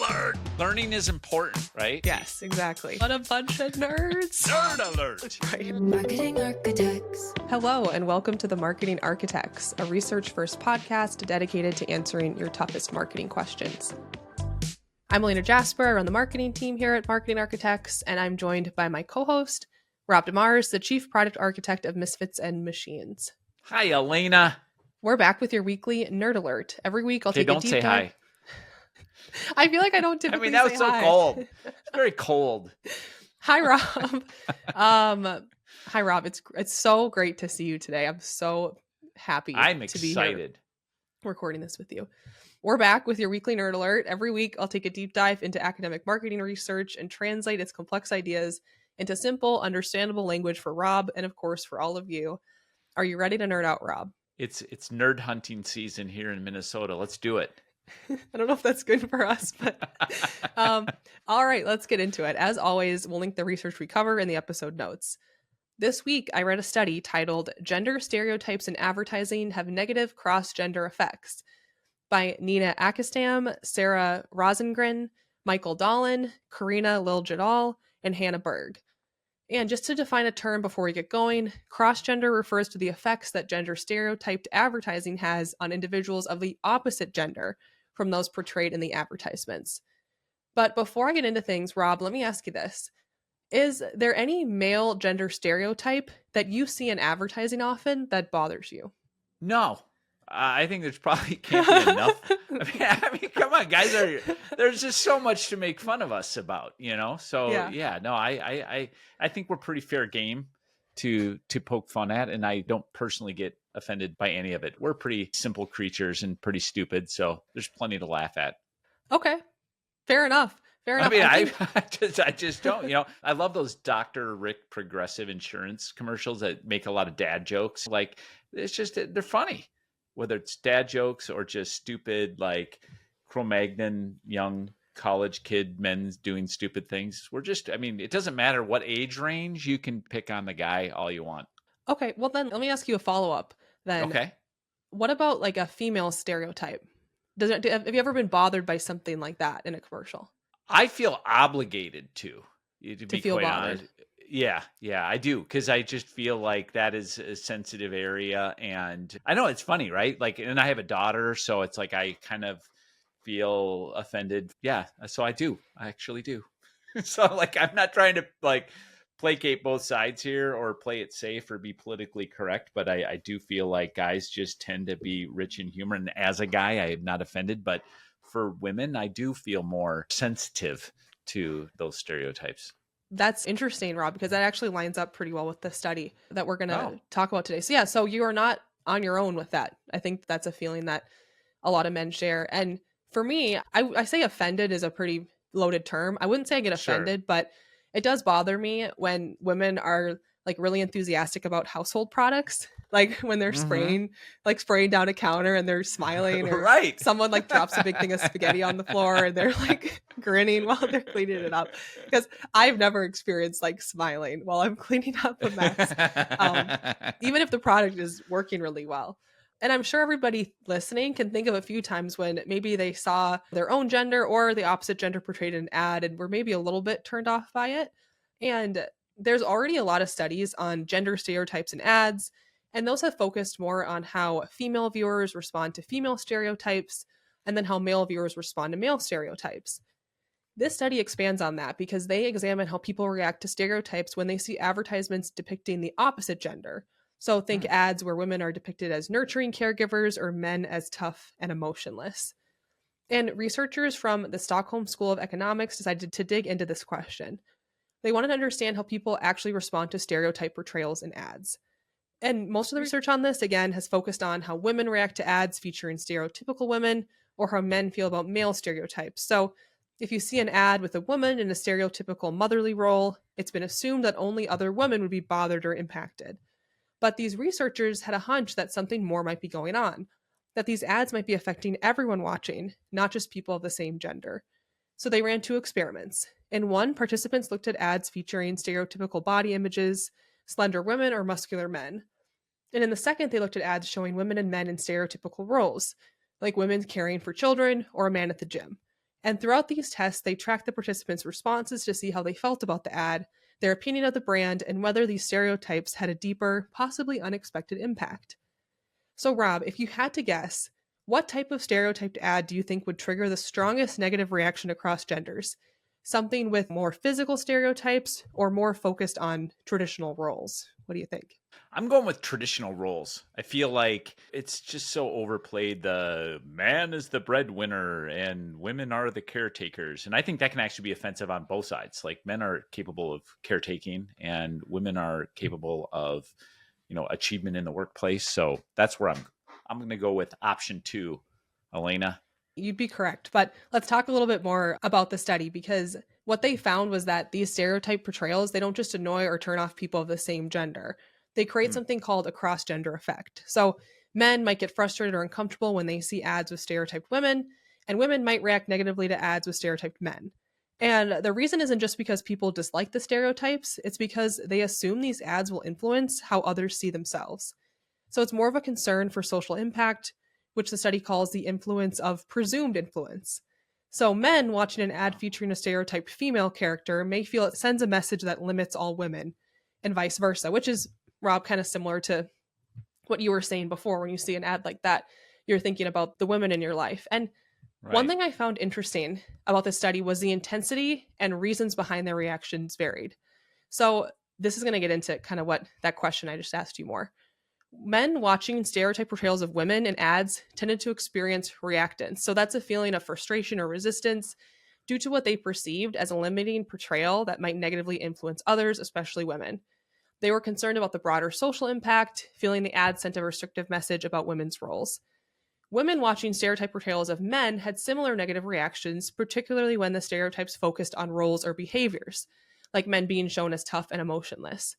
alert! Learning is important, right? Yes, exactly. What a bunch of nerds. Nerd alert! Right. Marketing Architects. Hello, and welcome to the Marketing Architects, a research-first podcast dedicated to answering your toughest marketing questions. I'm Elena Jasper. I run the marketing team here at Marketing Architects, and I'm joined by my co-host, Rob DeMars, the Chief Product Architect of Misfits and Machines. Hi, Elena. We're back with your weekly Nerd Alert. Every week I'll take a Don't deep say dive. Hi. I feel like I don't typically that say was so hi. cold. It's very cold. Hi, Rob. Hi, Rob. It's so great to see you today. I'm so happy I'm to be here excited. recording this with you. We're back with your weekly Nerd Alert. Every week, I'll take a deep dive into academic marketing research and translate its complex ideas into simple, understandable language for Rob and, of course, for all of you. Are you ready to nerd out, Rob? It's nerd hunting season here in Minnesota. Let's do it. I don't know if that's good for us, but all right, let's get into it. As always, we'll link the research we cover in the episode notes. This week, I read a study titled Gender Stereotypes in Advertising Have Negative Cross-Gender Effects by Nina Akistam, Sarah Rosengren, Michael Dolan, Karina Liljadal, and Hannah Berg. And just to define a term before we get going, cross-gender refers to the effects that gender stereotyped advertising has on individuals of the opposite gender from those portrayed in the advertisements. But before I get into things, Rob, let me ask you this. Is there any male gender stereotype that you see in advertising often that bothers you? No. I think there's probably can't be enough. I mean, come on, guys. There's just so much to make fun of us about, So I think we're pretty fair game to poke fun at, and I don't personally get offended by any of it. We're pretty simple creatures and pretty stupid, so there's plenty to laugh at. Okay, fair enough. I mean, I just don't. I love those Dr. Rick Progressive Insurance commercials that make a lot of dad jokes. Like, it's just they're funny. Whether it's dad jokes or just stupid, like Cro-Magnon young college kid men doing stupid things. It doesn't matter what age range, you can pick on the guy all you want. Okay, well then let me ask you a follow-up then. Okay. What about like a female stereotype? Have you ever been bothered by something like that in a commercial? I feel obligated to be feel quite bothered. honest. Yeah, I do. Because I just feel like that is a sensitive area. And I know it's funny, right? Like, and I have a daughter, so it's like I kind of feel offended. Yeah, so I do. I actually do. So, like, I'm not trying to, like, placate both sides here or play it safe or be politically correct. But I do feel like guys just tend to be rich in humor. And as a guy, I am not offended. But for women, I do feel more sensitive to those stereotypes. That's interesting, Rob, because that actually lines up pretty well with the study that we're going to talk about today. So you are not on your own with that. I think that's a feeling that a lot of men share. And for me, I say offended is a pretty loaded term. I wouldn't say I get offended, but it does bother me when women are like really enthusiastic about household products. Like when they're spraying down a counter and they're smiling, or someone like drops a big thing of spaghetti on the floor and they're like grinning while they're cleaning it up. Because I've never experienced like smiling while I'm cleaning up a mess, even if the product is working really well. And I'm sure everybody listening can think of a few times when maybe they saw their own gender or the opposite gender portrayed in an ad and were maybe a little bit turned off by it. And there's already a lot of studies on gender stereotypes in ads. And those have focused more on how female viewers respond to female stereotypes and then how male viewers respond to male stereotypes. This study expands on that because they examine how people react to stereotypes when they see advertisements depicting the opposite gender. So think ads where women are depicted as nurturing caregivers or men as tough and emotionless. And researchers from the Stockholm School of Economics decided to dig into this question. They wanted to understand how people actually respond to stereotype portrayals in ads. And most of the research on this, again, has focused on how women react to ads featuring stereotypical women or how men feel about male stereotypes. So if you see an ad with a woman in a stereotypical motherly role, it's been assumed that only other women would be bothered or impacted. But these researchers had a hunch that something more might be going on, that these ads might be affecting everyone watching, not just people of the same gender. So they ran 2 experiments. In one, participants looked at ads featuring stereotypical body images, slender women or muscular men. And in the second, they looked at ads showing women and men in stereotypical roles, like women caring for children or a man at the gym. And throughout these tests, they tracked the participants' responses to see how they felt about the ad, their opinion of the brand, and whether these stereotypes had a deeper, possibly unexpected impact. So, Rob, if you had to guess, what type of stereotyped ad do you think would trigger the strongest negative reaction across genders? Something with more physical stereotypes or more focused on traditional roles? What do you think? I'm going with traditional roles. I feel like it's just so overplayed. The man is the breadwinner and women are the caretakers. And I think that can actually be offensive on both sides. Like men are capable of caretaking and women are capable of, achievement in the workplace. So that's where I'm going to go with option 2, Elena. You'd be correct. But let's talk a little bit more about the study, because what they found was that these stereotype portrayals, they don't just annoy or turn off people of the same gender. They create something called a cross-gender effect. So men might get frustrated or uncomfortable when they see ads with stereotyped women, and women might react negatively to ads with stereotyped men. And the reason isn't just because people dislike the stereotypes, it's because they assume these ads will influence how others see themselves. So it's more of a concern for social impact, which the study calls the influence of presumed influence. So men watching an ad featuring a stereotyped female character may feel it sends a message that limits all women, and vice versa, which is, Rob, kind of similar to what you were saying before. When you see an ad like that, you're thinking about the women in your life. And one thing I found interesting about this study was the intensity and reasons behind their reactions varied. So this is going to get into kind of what that question I just asked you more. Men watching stereotype portrayals of women in ads tended to experience reactance. So that's a feeling of frustration or resistance due to what they perceived as a limiting portrayal that might negatively influence others, especially women. They were concerned about the broader social impact, feeling the ad sent a restrictive message about women's roles. Women watching stereotype portrayals of men had similar negative reactions, particularly when the stereotypes focused on roles or behaviors, like men being shown as tough and emotionless.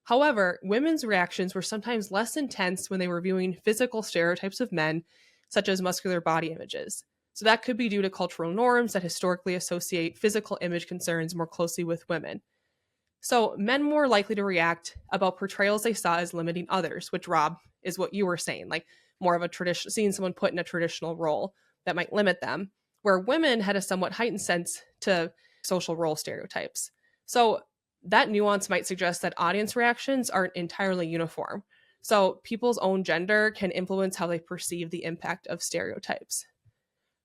However, women's reactions were sometimes less intense when they were viewing physical stereotypes of men, such as muscular body images. So that could be due to cultural norms that historically associate physical image concerns more closely with women. So men more likely to react about portrayals they saw as limiting others, which, Rob, is what you were saying, like more of a tradition, seeing someone put in a traditional role that might limit them, where women had a somewhat heightened sense to social role stereotypes. So that nuance might suggest that audience reactions aren't entirely uniform. So people's own gender can influence how they perceive the impact of stereotypes.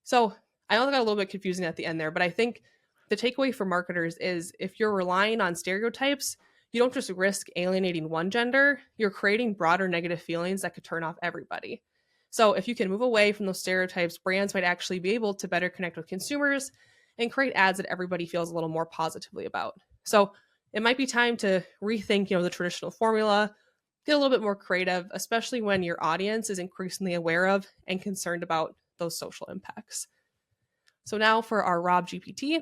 So I know that got a little bit confusing at the end there, but I think the takeaway for marketers is if you're relying on stereotypes, you don't just risk alienating one gender, you're creating broader negative feelings that could turn off everybody. So if you can move away from those stereotypes, brands might actually be able to better connect with consumers and create ads that everybody feels a little more positively about. So it might be time to rethink, the traditional formula, get a little bit more creative, especially when your audience is increasingly aware of and concerned about those social impacts. So now for our Rob GPT.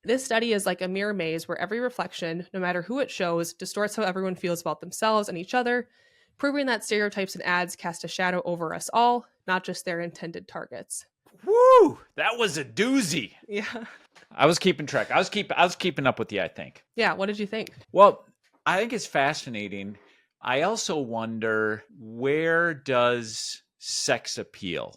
This study is like a mirror maze where every reflection, no matter who it shows, distorts how everyone feels about themselves and each other, proving that stereotypes and ads cast a shadow over us all, not just their intended targets. Woo! That was a doozy. Yeah. I was keeping track. I was keeping up with you, I think. Yeah, what did you think? Well, I think it's fascinating. I also wonder, where does sex appeal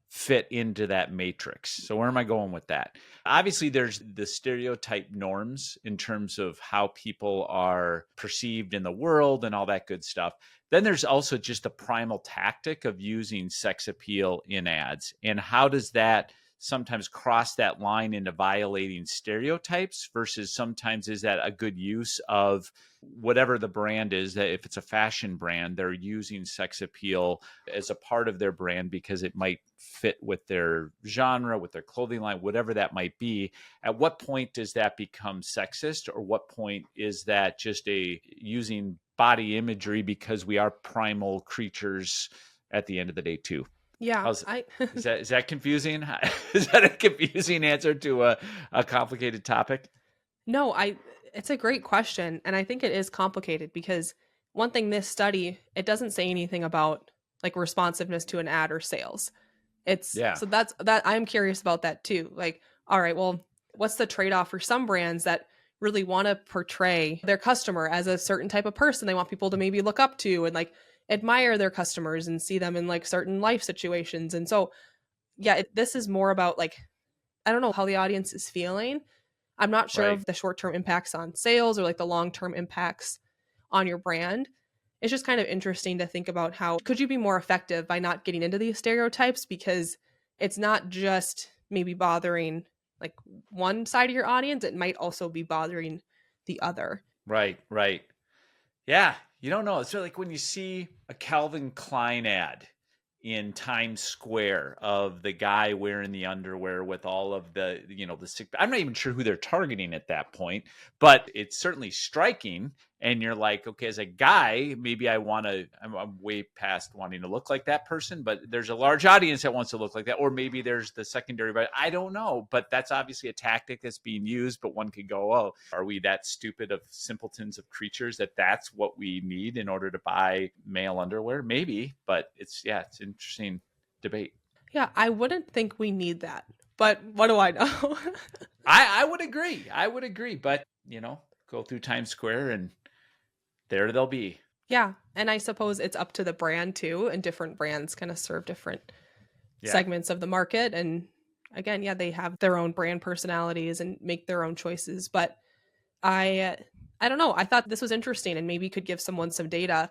fit into that matrix? So where am I going with that? Obviously, there's the stereotype norms in terms of how people are perceived in the world and all that good stuff. Then there's also just the primal tactic of using sex appeal in ads. And how does that sometimes cross that line into violating stereotypes versus sometimes is that a good use of whatever the brand is, that if it's a fashion brand, they're using sex appeal as a part of their brand because it might fit with their genre, with their clothing line, whatever that might be. At what point does that become sexist, or what point is that just a using body imagery because we are primal creatures at the end of the day too? Yeah. Is that confusing? Is that a confusing answer to a complicated topic? No, it's a great question. And I think it is complicated because one thing, this study, it doesn't say anything about like responsiveness to an ad or sales. So that's that. I'm curious about that too. Like, all right, well, what's the trade-off for some brands that really want to portray their customer as a certain type of person they want people to maybe look up to and like admire their customers and see them in like certain life situations. And so, yeah, this is more about like I don't know how the audience is feeling. I'm not sure of the short-term impacts on sales or like the long-term impacts on your brand. It's just kind of interesting to think about how could you be more effective by not getting into these stereotypes, because it's not just maybe bothering like one side of your audience, it might also be bothering the other. Right. Yeah, you don't know. It's like when you see a Calvin Klein ad in Times Square of the guy wearing the underwear with all of the, the sick. I'm not even sure who they're targeting at that point, but it's certainly striking. And you're like, okay, as a guy, maybe I'm way past wanting to look like that person, but there's a large audience that wants to look like that. Or maybe there's the secondary, but I don't know. But that's obviously a tactic that's being used. But one could go, oh, are we that stupid of simpletons of creatures that's what we need in order to buy male underwear? Maybe, but it's interesting debate. Yeah, I wouldn't think we need that, but what do I know? I would agree. But, go through Times Square and there they'll be. Yeah. And I suppose it's up to the brand too. And different brands kind of serve different segments of the market. And again, they have their own brand personalities and make their own choices. But I don't know. I thought this was interesting and maybe could give someone some data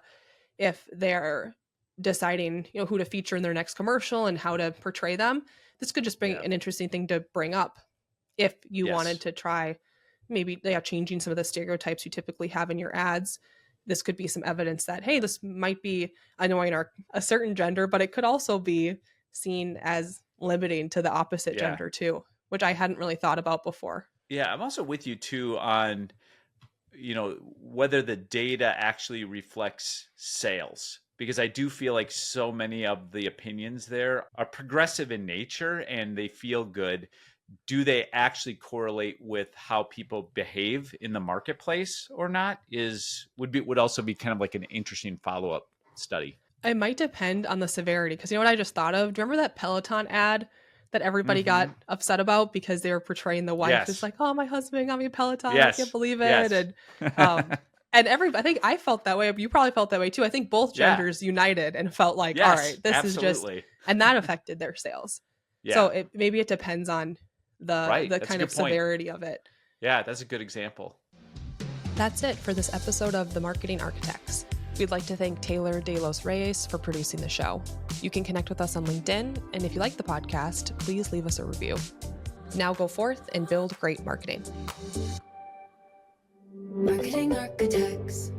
if they're deciding, who to feature in their next commercial and how to portray them. This could just bring an interesting thing to bring up if you wanted to try maybe changing some of the stereotypes you typically have in your ads. This could be some evidence that, hey, this might be annoying a certain gender, but it could also be seen as limiting to the opposite gender too, which I hadn't really thought about before. Yeah, I'm also with you too on, whether the data actually reflects sales, because I do feel like so many of the opinions there are progressive in nature and they feel good. Do they actually correlate with how people behave in the marketplace or not? Would also be kind of like an interesting follow-up study. It might depend on the severity, because you know what I just thought of? Do you remember that Peloton ad that everybody got upset about because they were portraying the wife? It's like, oh, my husband got me a Peloton. I can't believe it. And and I think I felt that way, but you probably felt that way too. I think both genders united and felt like, all right, this is just, and that affected their sales. So maybe it depends on the kind of severity of it. Yeah, that's a good example. That's it for this episode of The Marketing Architects. We'd like to thank Taylor De Los Reyes for producing the show. You can connect with us on LinkedIn, and if you like the podcast, please leave us a review. Now go forth and build great marketing. Marketing Architects.